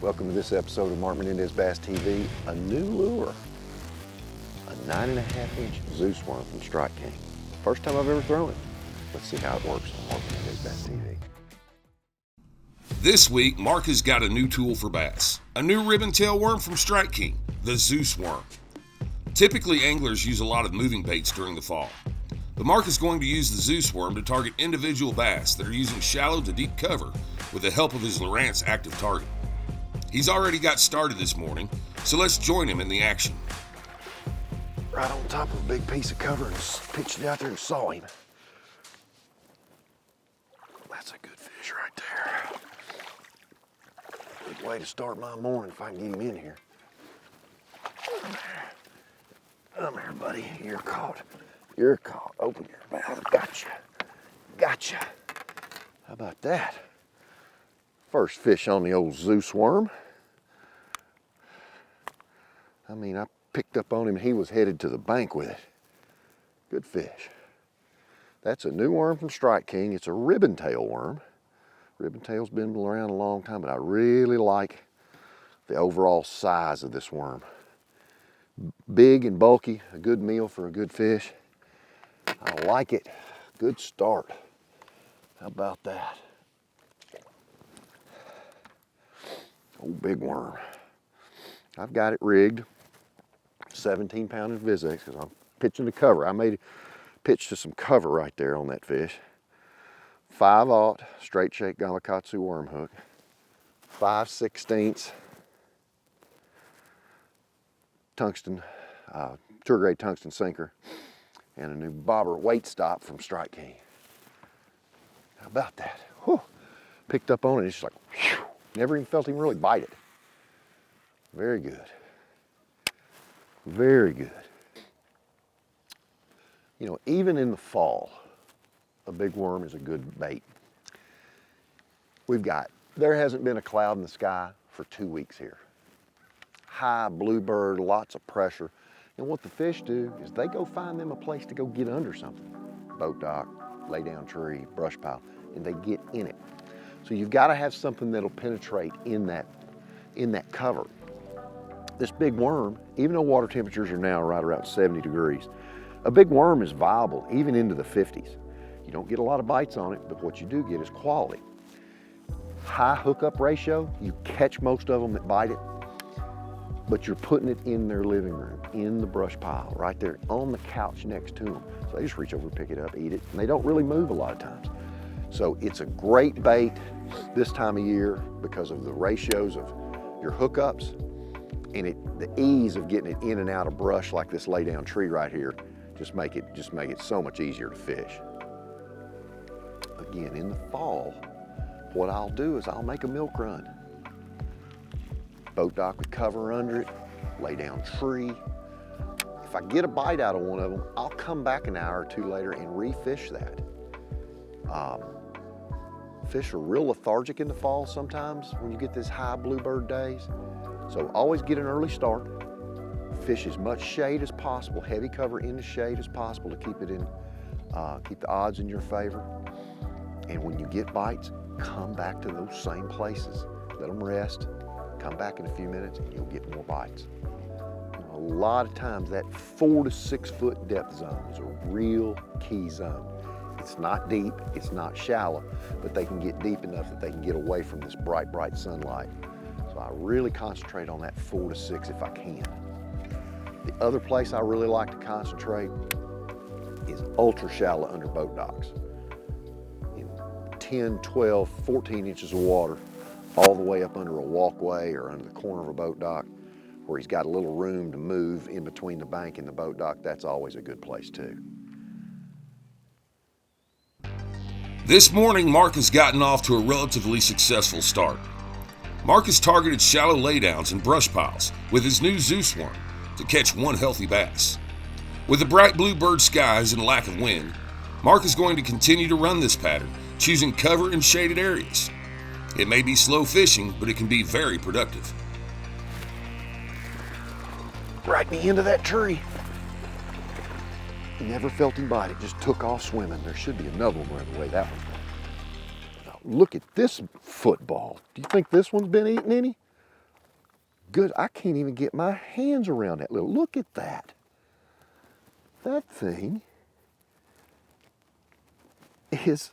Welcome to this episode of Mark Menendez Bass TV. A new lure, a 9.5-inch Zeus worm from Strike King. First time I've ever thrown it. Let's see how it works on Mark Menendez Bass TV. This week, Mark has got a new tool for bass. A new ribbon tail worm from Strike King, the Zeus worm. Typically, anglers use a lot of moving baits during the fall. But Mark is going to use the Zeus worm to target individual bass that are using shallow to deep cover with the help of his Lowrance Active Target. He's already got started this morning, so let's join him in the action. Right on top of a big piece of cover and pitched it out there and saw him. That's a good fish right there. Good way to start my morning if I can get him in here. Come here, buddy. You're caught. You're caught. Open your mouth. Gotcha. Gotcha. How about that? First fish on the old Zeus worm. I mean, I picked up on him. He was headed to the bank with it. Good fish. That's a new worm from Strike King. It's a ribbon tail worm. Ribbon tail's been around a long time, but I really like the overall size of this worm. Big and bulky, a good meal for a good fish. I like it. Good start. How about that? Old big worm. I've got it rigged. 17-pound Invisex because I'm pitching the cover. I made a pitch to some cover right there on that fish. 5/0 straight shake Gamakatsu worm hook. 5/16 tungsten, tour grade tungsten sinker, and a new bobber weight stop from Strike King. How about that? Whew. Picked up on it, it's just like, whew. Never even felt him really bite it. Very good. Very good. You know, even in the fall, a big worm is a good bait. There hasn't been a cloud in the sky for 2 weeks here. High bluebird, lots of pressure. And what the fish do is they go find them a place to go get under something. Boat dock, lay down tree, brush pile, and they get in it. So you've got to have something that'll penetrate in that cover. This big worm, even though water temperatures are now right around 70 degrees, a big worm is viable even into the 50s. You don't get a lot of bites on it, but what you do get is quality. High hookup ratio, you catch most of them that bite it, but you're putting it in their living room, in the brush pile, right there on the couch next to them. So they just reach over, pick it up, eat it, and they don't really move a lot of times. So it's a great bait this time of year because of the ratios of your hookups and the ease of getting it in and out of brush like this lay down tree right here. Just make it so much easier to fish. Again, in the fall, what I'll do is I'll make a milk run. Boat dock with cover under it, lay down tree. If I get a bite out of one of them, I'll come back an hour or two later and refish that. Fish are real lethargic in the fall sometimes when you get this high bluebird days. So always get an early start. Fish as much shade as possible, heavy cover in the shade as possible to keep the odds in your favor. And when you get bites, come back to those same places. Let them rest. Come back in a few minutes and you'll get more bites. A lot of times that 4 to 6 foot depth zone is a real key zone. It's not deep, it's not shallow, but they can get deep enough that they can get away from this bright, bright sunlight. So I really concentrate on that 4 to 6 if I can. The other place I really like to concentrate is ultra shallow under boat docks. In 10, 12, 14 inches of water, all the way up under a walkway or under the corner of a boat dock where he's got a little room to move in between the bank and the boat dock. That's always a good place too. This morning, Mark has gotten off to a relatively successful start. Mark has targeted shallow laydowns and brush piles with his new Zeus worm to catch one healthy bass. With the bright bluebird skies and lack of wind, Mark is going to continue to run this pattern, choosing cover and shaded areas. It may be slow fishing, but it can be very productive. Right in the end of that tree. Never felt him bite it, just took off swimming. There should be another one right away that one. Now, look at this football. Do you think this one's been eating any? good. I can't even get my hands around that little, look at that. That thing is,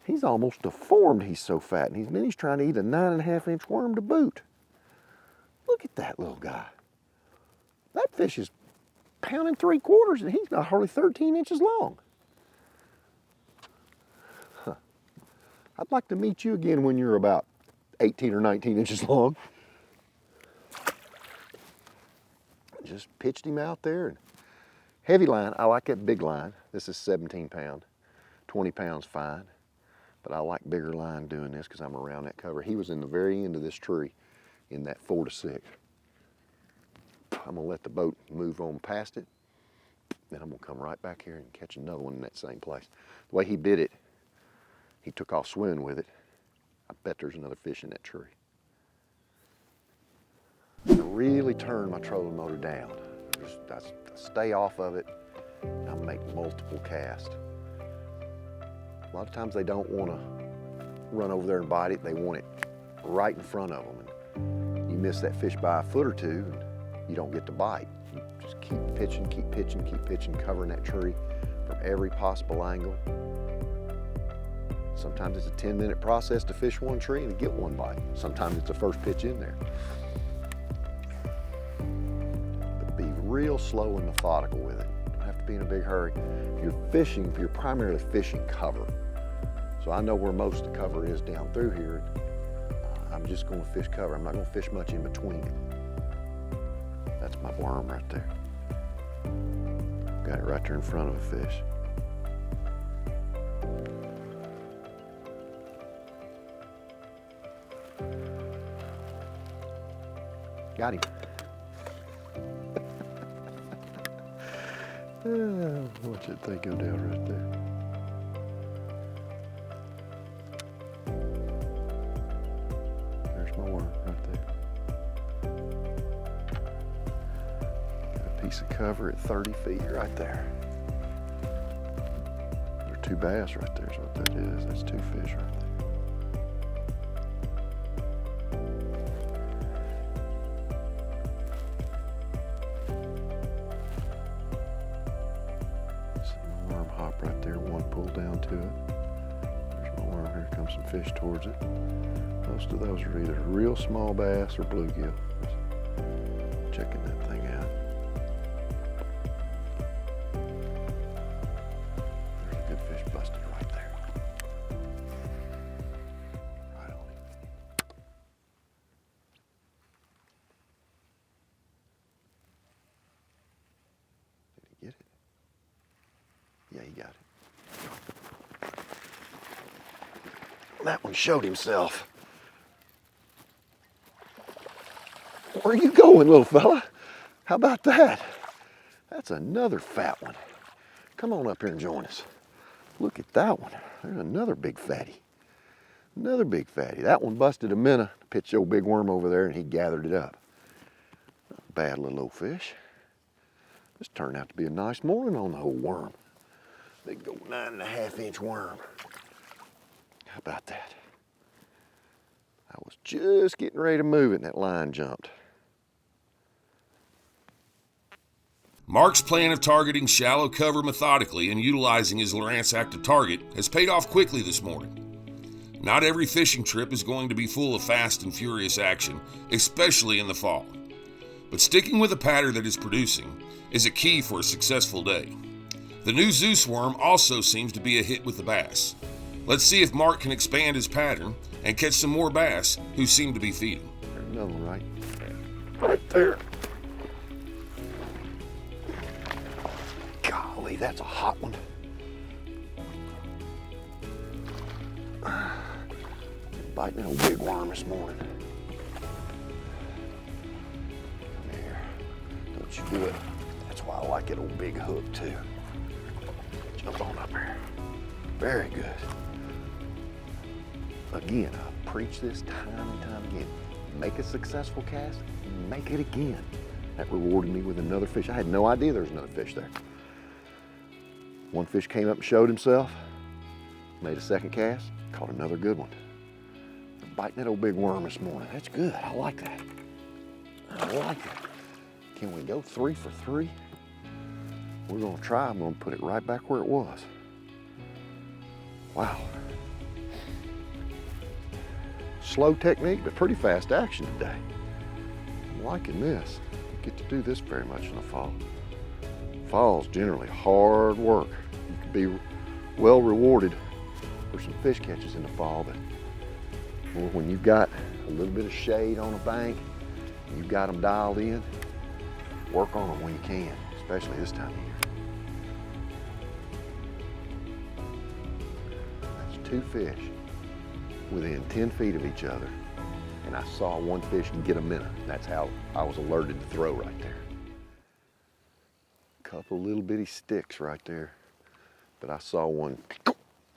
he's almost deformed. He's so fat. And he's trying to eat a 9.5-inch worm to boot. Look at that little guy. That fish is 1 3/4 and he's not hardly 13 inches long. Huh. I'd like to meet you again when you're about 18 or 19 inches long. Just pitched him out there. And heavy line, I like that big line. This is 17 pound, 20 pounds fine. But I like bigger line doing this because I'm around that cover. He was in the very end of this tree in that 4 to 6. I'm gonna let the boat move on past it. Then I'm gonna come right back here and catch another one in that same place. The way he bit it, he took off swimming with it. I bet there's another fish in that tree. I really turn my trolling motor down. I stay off of it, and I make multiple casts. A lot of times they don't want to run over there and bite it. They want it right in front of them. And you miss that fish by a foot or two, and you don't get to bite. You just keep pitching, keep pitching, keep pitching, covering that tree from every possible angle. Sometimes it's a 10-minute process to fish one tree and get one bite. Sometimes it's the first pitch in there. But be real slow and methodical with it. Don't have to be in a big hurry. You're primarily fishing cover. So I know where most of the cover is down through here. I'm just going to fish cover. I'm not going to fish much in between it. That's my worm right there. Got it right there in front of a fish. Got him. Watch that thing go down right there. There's my worm right there. Got a piece of cover at 30 feet right there. There's 2 bass right there is what that is. That's 2 fish right there. Right there, one pull down to it. There's my worm. Here comes some fish towards it. Most of those are either real small bass or bluegill. Just checking that thing out. There's a good fish busted right there. Right on it. Did he get it? Yeah, he got it. That one showed himself. Where are you going, little fella? How about that? That's another fat one. Come on up here and join us. Look at that one. There's another big fatty. Another big fatty. That one busted a minnow, pitched the old big worm over there, and he gathered it up. Not a bad little old fish. This turned out to be a nice morning on the old worm. Big old 9.5-inch worm. How about that? I was just getting ready to move it and that line jumped. Mark's plan of targeting shallow cover methodically and utilizing his Lowrance Active Target has paid off quickly this morning. Not every fishing trip is going to be full of fast and furious action, especially in the fall. But sticking with a pattern that is producing is a key for a successful day. The new Zeus worm also seems to be a hit with the bass. Let's see if Mark can expand his pattern and catch some more bass who seem to be feeding. There's another one right there. Golly, that's a hot one. Biting a big worm this morning. Come here. Don't you do it. That's why I like it old big hook too. Jump on up here. Very good. Again, I preach this time and time again. Make a successful cast, make it again. That rewarded me with another fish. I had no idea there was another fish there. One fish came up and showed himself, made a second cast, caught another good one. I'm biting that old big worm this morning. That's good, I like that. I like it. Can we go 3 for 3? We're gonna try. I'm gonna put it right back where it was. Wow. Slow technique, but pretty fast action today. I'm liking this. Don't get to do this very much in the fall. Fall's generally hard work. You can be well rewarded for some fish catches in the fall, but when you've got a little bit of shade on a bank, and you've got them dialed in, work on them when you can, especially this time of year. That's 2 fish within 10 feet of each other, and I saw one fish get a minnow. That's how I was alerted to throw right there. Couple little bitty sticks right there, but I saw one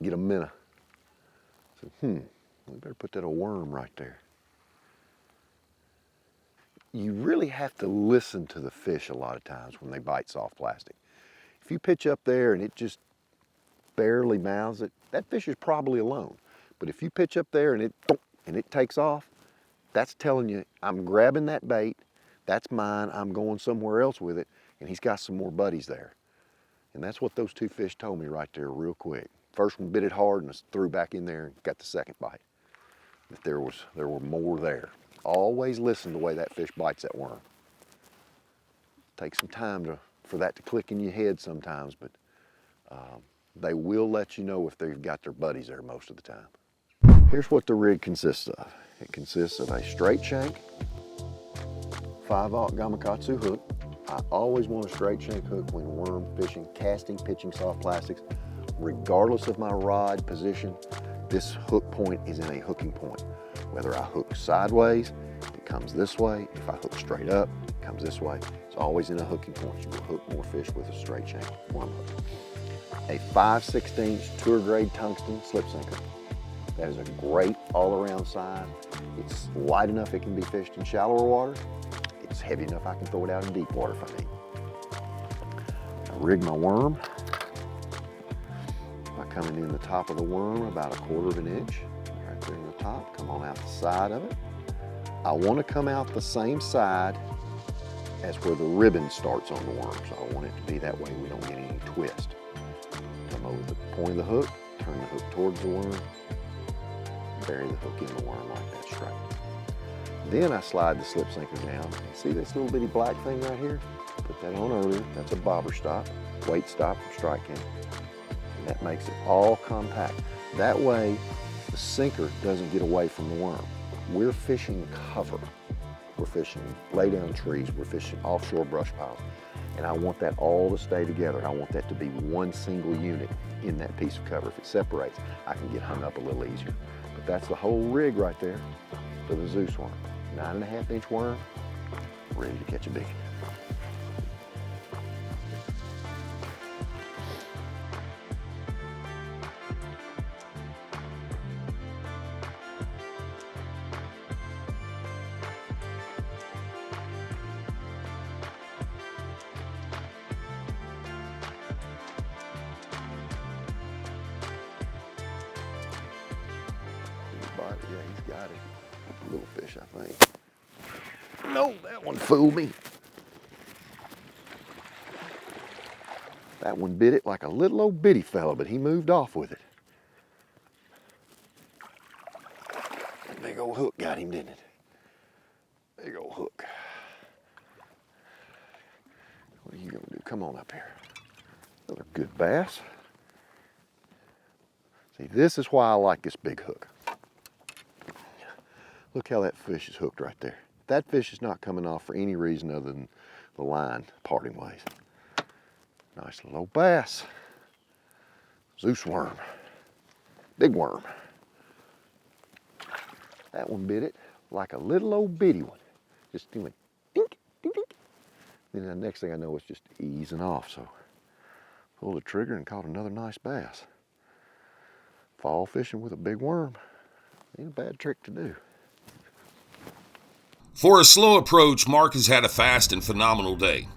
get a minnow. So, we better put that a worm right there. You really have to listen to the fish a lot of times when they bite soft plastic. If you pitch up there and it just barely mouths it, that fish is probably alone. But if you pitch up there and it takes off, that's telling you, I'm grabbing that bait, that's mine, I'm going somewhere else with it, and he's got some more buddies there. And that's what those 2 fish told me right there real quick. First one bit it hard and threw back in there and got the second bite. That there were more there. Always listen to the way that fish bites that worm. Takes some time for that to click in your head sometimes, but they will let you know if they've got their buddies there most of the time. Here's what the rig consists of. It consists of a straight shank, 5/0 Gamakatsu hook. I always want a straight shank hook when worm fishing, casting, pitching soft plastics. Regardless of my rod position, this hook point is in a hooking point. Whether I hook sideways, it comes this way. If I hook straight up, it comes this way. It's always in a hooking point. You will hook more fish with a straight shank worm hook. A 5/16 tour grade tungsten slip sinker. That is a great all-around size. It's light enough it can be fished in shallower water. It's heavy enough I can throw it out in deep water if I need. I rig my worm by coming in the top of the worm about 1/4 of an inch. Right there in the top, come on out the side of it. I want to come out the same side as where the ribbon starts on the worm. So I want it to be that way we don't get any twist. Come over the point of the hook, turn the hook towards the worm, bury the hook in the worm like that straight. Then I slide the slip sinker down. See this little bitty black thing right here? Put that on earlier. That's a bobber stop, weight stop from strike king. And that makes it all compact. That way, the sinker doesn't get away from the worm. We're fishing cover. We're fishing lay down trees. We're fishing offshore brush piles. And I want that all to stay together. I want that to be one single unit in that piece of cover. If it separates, I can get hung up a little easier. But that's the whole rig right there for the Zeus worm. 9.5 inch worm, ready to catch a big one. Yeah, he's got it. Little fish, I think. No, that one fooled me. That one bit it like a little old bitty fella, but he moved off with it. That big old hook got him, didn't it? Big old hook. What are you gonna do? Come on up here. Another good bass. See, this is why I like this big hook. Look how that fish is hooked right there. That fish is not coming off for any reason other than the line parting ways. Nice little old bass. Zeus worm. Big worm. That one bit it like a little old bitty one. Just went dink, dink, dink. Then the next thing I know, it's just easing off. So pulled the trigger and caught another nice bass. Fall fishing with a big worm ain't a bad trick to do. For a slow approach, Mark has had a fast and phenomenal day.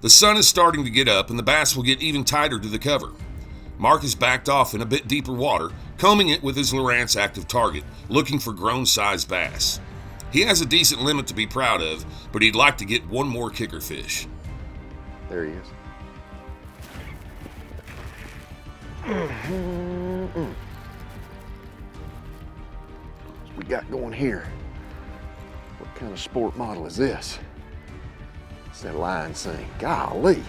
The sun is starting to get up and the bass will get even tighter to the cover. Mark has backed off in a bit deeper water, combing it with his Lowrance Active Target, looking for grown-sized bass. He has a decent limit to be proud of, but he'd like to get one more kicker fish. There he is. What we got going here? What kind of sport model is this? It's that line thing. Golly.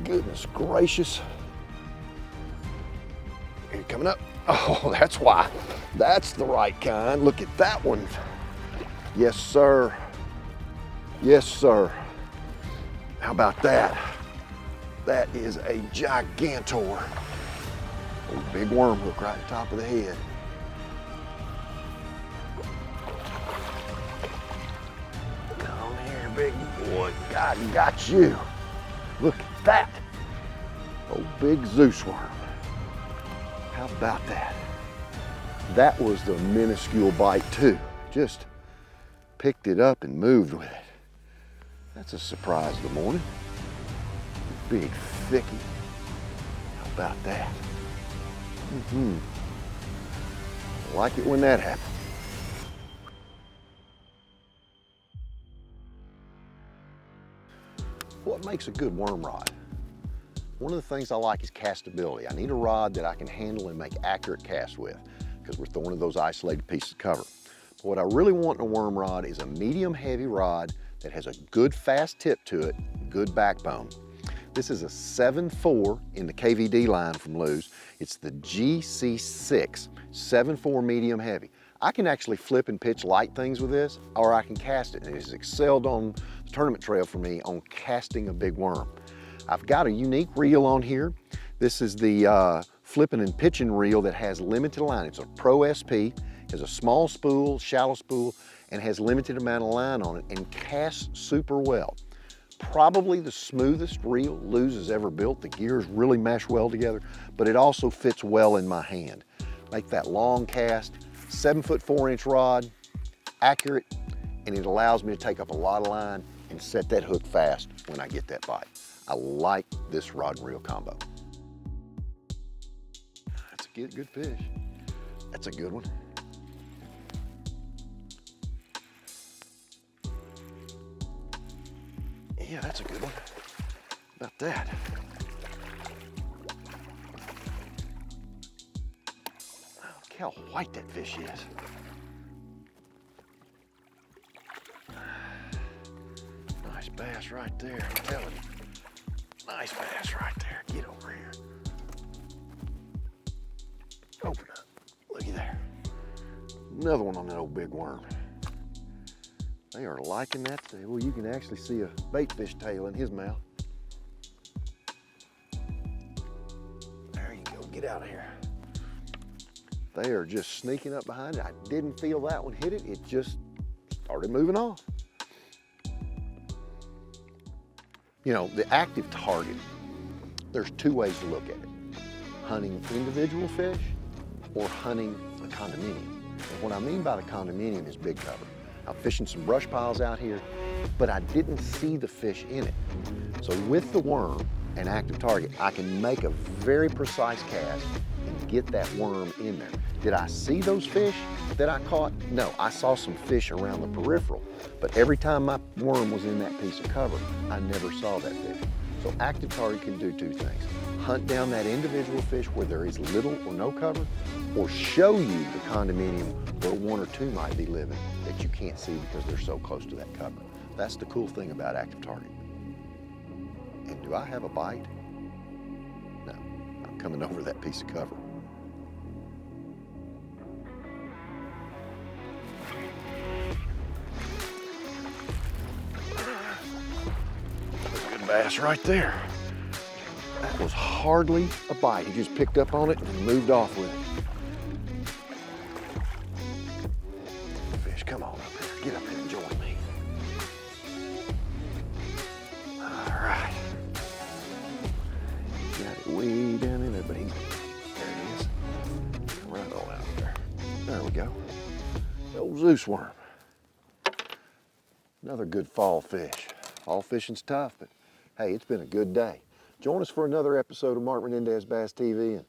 Goodness gracious. Here, coming up. Oh, that's why. That's the right kind. Look at that one. Yes, sir. Yes, sir. How about that? That is a gigantor. Oh, big worm hook right on top of the head. Come here, big boy. God got you. Look at that. Oh, big Zeus worm. How about that? That was the minuscule bite too. Just picked it up and moved with it. That's a surprise of the morning. Big thickie. How about that? I like it when that happens. What makes a good worm rod? One of the things I like is castability. I need a rod that I can handle and make accurate casts with, because we're throwing those isolated pieces of cover. But what I really want in a worm rod is a medium heavy rod that has a good fast tip to it, good backbone. This is a 7.4 in the KVD line from Lews. It's the GC6, 7.4 medium heavy. I can actually flip and pitch light things with this, or I can cast it, and it has excelled on the tournament trail for me on casting a big worm. I've got a unique reel on here. This is the flipping and pitching reel that has limited line. It's a Pro SP, has a small spool, shallow spool, and has limited amount of line on it and casts super well. Probably the smoothest reel Lews has ever built. The gears really mesh well together, but it also fits well in my hand. Make that long cast, 7'4" rod, accurate, and it allows me to take up a lot of line and set that hook fast when I get that bite. I like this rod and reel combo. That's a good fish. That's a good one. Yeah, that's a good one. About that. Oh, look how white that fish is. Nice bass right there, I'm telling you. Nice bass right there. Get over here. Open up. Looky there. Another one on that old big worm. They are liking that. Well, you can actually see a bait fish tail in his mouth. There you go. Get out of here. They are just sneaking up behind it. I didn't feel that one hit it. It just started moving off. You know, the active target, there's two ways to look at it. Hunting individual fish or hunting a condominium. And what I mean by the condominium is big cover. I'm fishing some brush piles out here, but I didn't see the fish in it. So with the worm and active target, I can make a very precise cast and get that worm in there. Did I see those fish that I caught? No, I saw some fish around the peripheral, but every time my worm was in that piece of cover, I never saw that fish. So active target can do two things. Hunt down that individual fish where there is little or no cover, or show you the condominium where one or two might be living that you can't see because they're so close to that cover. That's the cool thing about active target. And do I have a bite? No, I'm coming over that piece of cover. Good bass right there. That was hardly a bite. He just picked up on it and moved off with it. Fish, come on up here. Get up here and join me. All right. Got it way down in there, but there it is. Right on out there. There we go. The old Zeus worm. Another good fall fish. Fall fishing's tough, but hey, it's been a good day. Join us for another episode of Mark Menendez Bass TV, and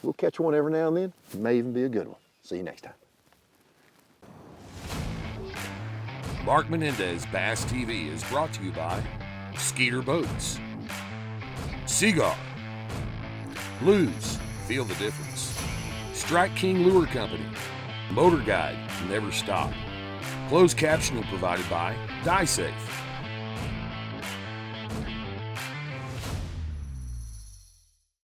we'll catch one every now and then. It may even be a good one. See you next time. Mark Menendez Bass TV is brought to you by Skeeter Boats, Seaguar, Lews, feel the difference, Strike King Lure Company, MotorGuide, never stop. Closed captioning provided by DieSafe.